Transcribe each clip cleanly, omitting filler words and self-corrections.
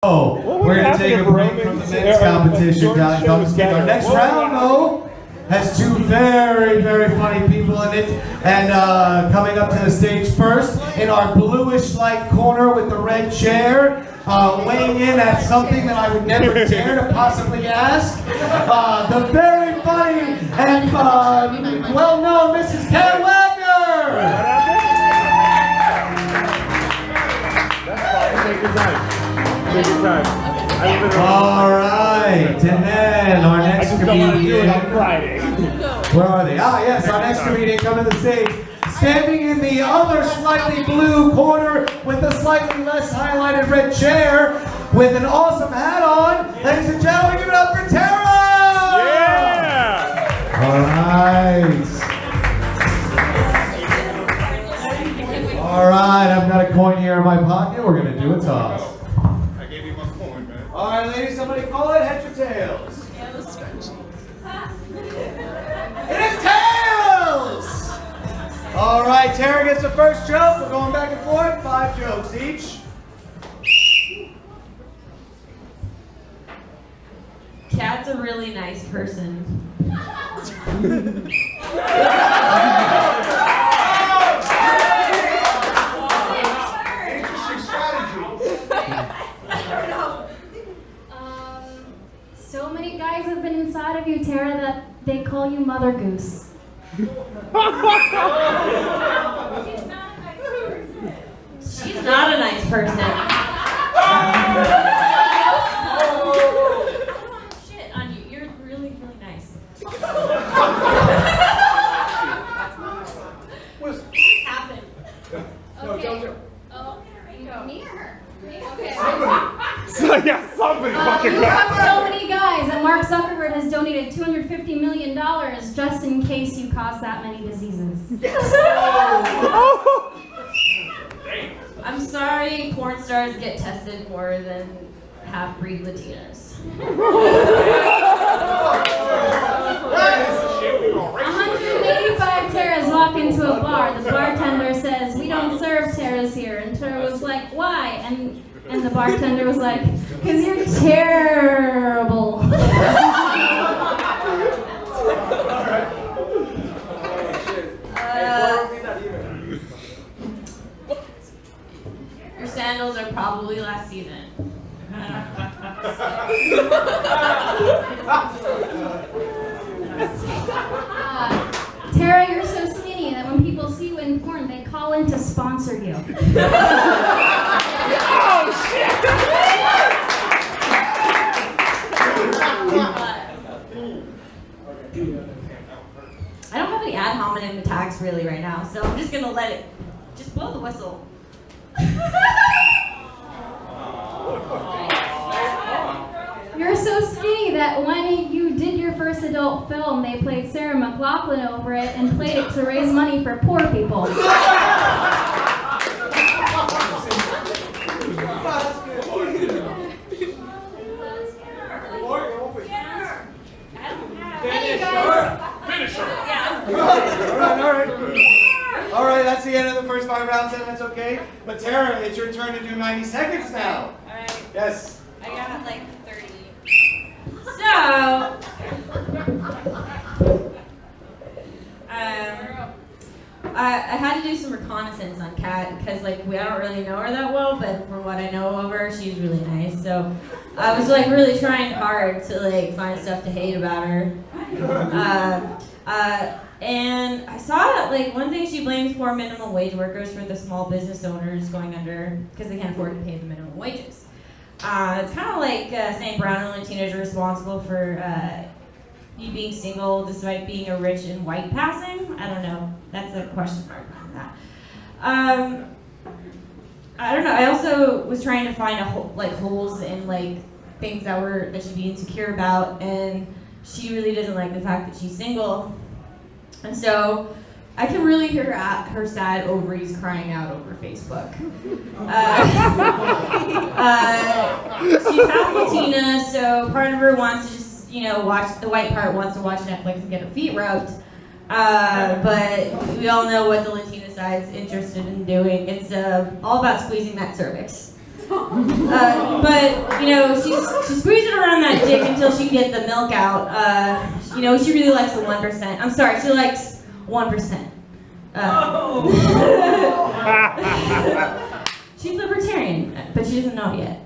We're going to take a break from the men's competition, guys. Our next round, though, has two very, very funny people in it. And coming up to the stage first, in our bluish light corner with the red chair, weighing in at something that I would never dare to possibly ask, the very funny and well-known Mrs. Cat Wagner! That's fine. Take your time. Take your time. All right, and then our next comedian. On Friday. Where are they? Ah, yes, our next comedian coming to the stage. Standing in the other slightly blue corner with a slightly less highlighted red chair with an awesome hat on. Ladies and gentlemen, give it up for Tera! Yeah! All right. All right, I've got a coin here in my pocket. We're going to do a toss. I gave you my coin, man. All right, ladies, somebody call it heads or tails. It is tails! All right, Tera gets the first joke. We're going back and forth. 5 jokes each. Cat's a really nice person. So many guys have been inside of you, Tera, that they call you Mother Goose. She's not a nice person. Shit on you. You're really, really nice. What happened? Okay. Oh, me or her? Okay. So, yeah, somebody fucking You have so many guys that Mark Zuckerberg has donated $250 million just in case you cause that many diseases. I'm sorry porn stars get tested more than half-breed Latinas. 185 Teras walk into a bar. The bartender says, "We don't serve Teras here." And Tera was like, "Why?" And the bartender was like, "'Cause you're terrible." Your sandals are probably last season. Tera, you're so skinny that when people see you in porn, they call in to sponsor you. Oh, shit! I don't have any ad hominem attacks really right now, so I'm just gonna let it, just blow the whistle. You're so skinny that when you did your first adult film, they played Sarah McLachlan over it and played it to raise money for poor people. All right, that's the end of the first 5 rounds, and that's okay. But Tera, it's your turn to do 90 seconds now. All right. Yes. I got like 30. So, I had to do some reconnaissance on Cat because like I don't really know her that well, but from what I know of her, she's really nice. So I was like really trying hard to like find stuff to hate about her. And I saw that like one thing she blames poor minimum wage workers for the small business owners going under because they can't afford to pay the minimum wages. It's kind of like saying brown and Latinos are responsible for you being single despite being a rich and white passing. I don't know. That's a question mark on that. I don't know. I also was trying to find holes in like things that she'd be insecure about, and she really doesn't like the fact that she's single. And so I can really hear her sad ovaries crying out over Facebook. She's half Latina, so part of her wants to just, watch, the white part wants to watch Netflix and get her feet rubbed. But we all know what the Latina side's interested in doing. It's all about squeezing that cervix. But you know, she squeezes it around that dick until she can get the milk out. You know, she really likes the 1%. I'm sorry, she likes 1%. She's libertarian, but she doesn't know it yet.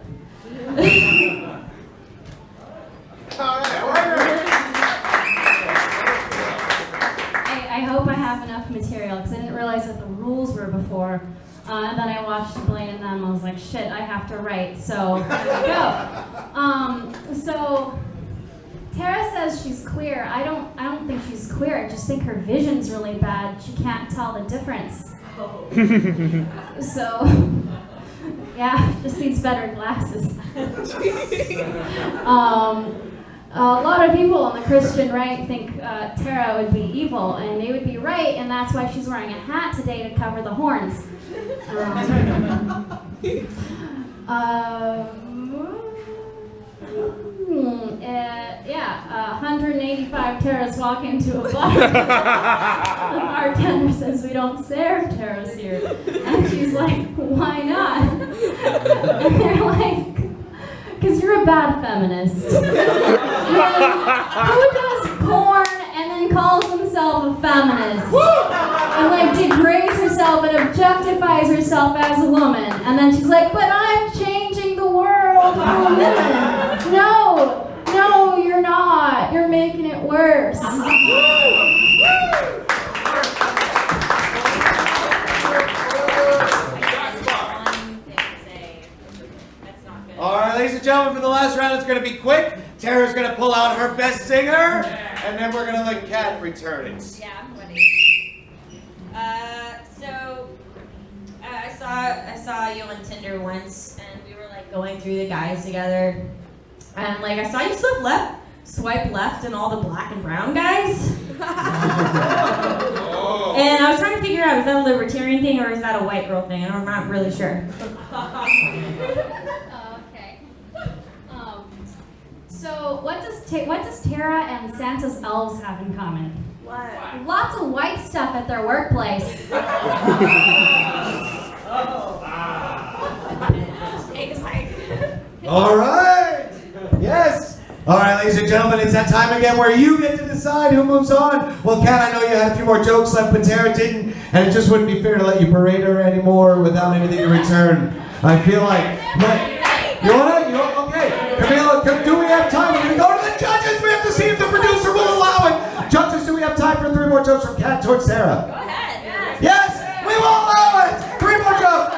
I hope I have enough material because I didn't realize what the rules were before. And then I watched Blaine and them. I was like, shit, I have to write. So here we go. So Tera says she's queer. I don't think she's queer. I just think her vision's really bad. She can't tell the difference. So yeah, just needs better glasses. A lot of people on the Christian right think Tera would be evil, and they would be right, and that's why she's wearing a hat today to cover the horns. 185 Teras walk into a bar. The bartender says, we don't serve Teras here. And she's like, why not? And they're like, because you're a bad feminist. Who does porn and then calls himself a feminist? And like degrades herself and objectifies herself as a woman. And then she's like, but I'm changing the world for women. No, you're not. You're making it worse. All right, ladies and gentlemen, for the last round, it's going to be quick. Tara's going to pull out her best singer, and then we're going to let Cat return it. Yeah, I'm ready. I saw you on Tinder once, and we were like going through the guys together, and like I saw you swipe left on all the black and brown guys. And I was trying to figure out, is that a libertarian thing or is that a white girl thing? And I'm not really sure. So what does Tera and Santa's elves have in common? What? Lots of white stuff at their workplace. Take his mic. All right. Yes. All right, ladies and gentlemen, it's that time again where you get to decide who moves on. Well, Kat, I know you had a few more jokes left, but Tera didn't, and it just wouldn't be fair to let you berate her anymore without anything to return. I feel like, you want to? Okay. Do we have time? We're going to go to the judges. We have to see if the producer will allow it. Judges, do we have time for 3 more jokes from Kat towards Tera? Go ahead. Yes, we will allow it. 3 more jokes.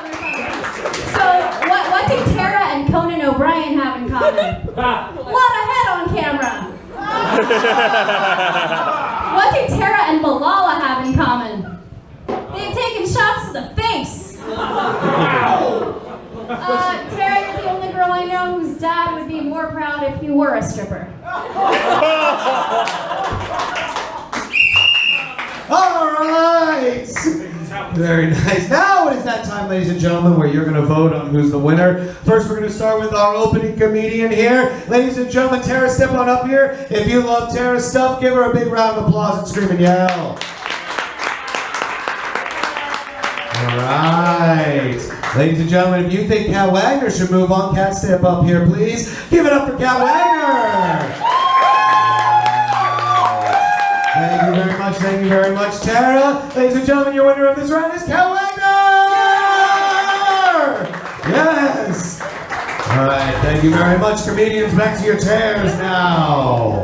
So what did Tera and Conan O'Brien have in common? A lot of head on camera. What did Tera and Malala have in common? They've taken shots to the face. Tera, you're the only girl I know whose dad would be more proud if you were a stripper. All right. Very nice. Now it is that time, ladies and gentlemen, where you're going to vote on who's the winner. First, we're going to start with our opening comedian here. Ladies and gentlemen, Tera, step on up here. If you love Tera's stuff, give her a big round of applause and scream and yell. All right. Ladies and gentlemen, if you think Cat Wagner should move on, Cat, step up here, please. Give it up for Cat Wagner. Thank you very much, thank you very much, Tera. Ladies and gentlemen, your winner of this round is Cat Wagner! Yes! All right, thank you very much, comedians. Back to your chairs now.